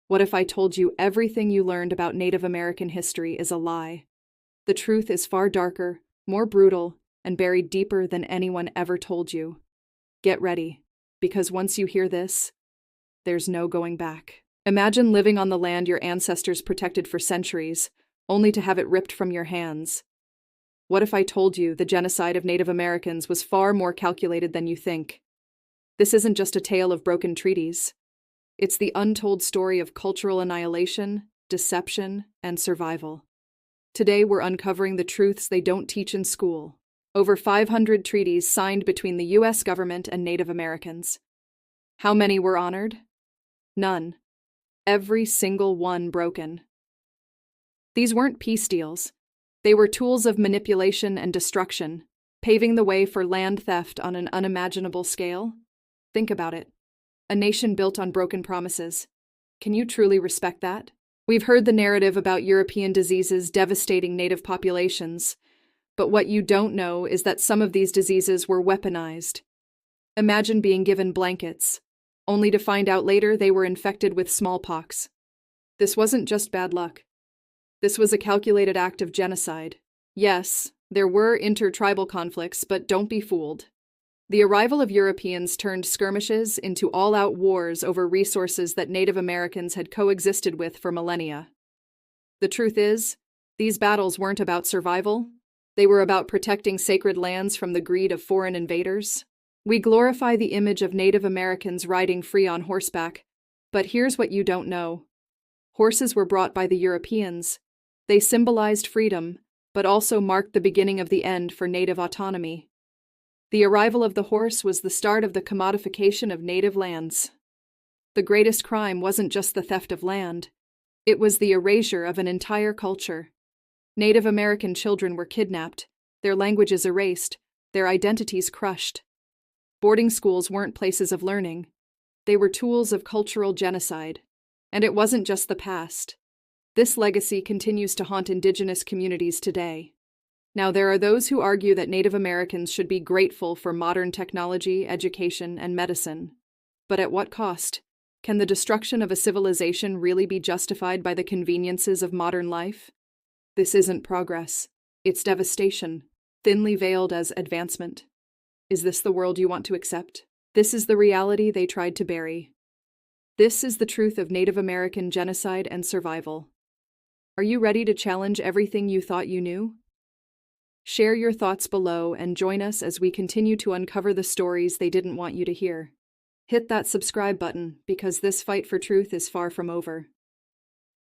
What if I told you everything you learned about Native American history is a lie? The truth is far darker, more brutal, and buried deeper than anyone ever told you. Get ready, because once you hear this, there's no going back. Imagine living on the land your ancestors protected for centuries, only to have it ripped from your hands. What if I told you the genocide of Native Americans was far more calculated than you think? This isn't just a tale of broken treaties. It's the untold story of cultural annihilation, deception, and survival. Today we're uncovering the truths they don't teach in school. Over 500 treaties signed between the U.S. government and Native Americans. How many were honored? None. Every single one broken. These weren't peace deals. They were tools of manipulation and destruction, paving the way for land theft on an unimaginable scale. Think about it. A nation built on broken promises. Can you truly respect that? We've heard the narrative about European diseases devastating native populations, but what you don't know is that some of these diseases were weaponized. Imagine being given blankets, only to find out later they were infected with smallpox. This wasn't just bad luck. This was a calculated act of genocide. Yes, there were intertribal conflicts, but don't be fooled. The arrival of Europeans turned skirmishes into all-out wars over resources that Native Americans had coexisted with for millennia. The truth is, these battles weren't about survival. They were about protecting sacred lands from the greed of foreign invaders. We glorify the image of Native Americans riding free on horseback, but here's what you don't know. Horses were brought by the Europeans. They symbolized freedom, but also marked the beginning of the end for Native autonomy. The arrival of the horse was the start of the commodification of native lands. The greatest crime wasn't just the theft of land. It was the erasure of an entire culture. Native American children were kidnapped, their languages erased, their identities crushed. Boarding schools weren't places of learning. They were tools of cultural genocide. And it wasn't just the past. This legacy continues to haunt indigenous communities today. Now, there are those who argue that Native Americans should be grateful for modern technology, education, and medicine. But at what cost? Can the destruction of a civilization really be justified by the conveniences of modern life? This isn't progress. It's devastation, thinly veiled as advancement. Is this the world you want to accept? This is the reality they tried to bury. This is the truth of Native American genocide and survival. Are you ready to challenge everything you thought you knew? Share your thoughts below and join us as we continue to uncover the stories they didn't want you to hear. Hit that subscribe button because this fight for truth is far from over.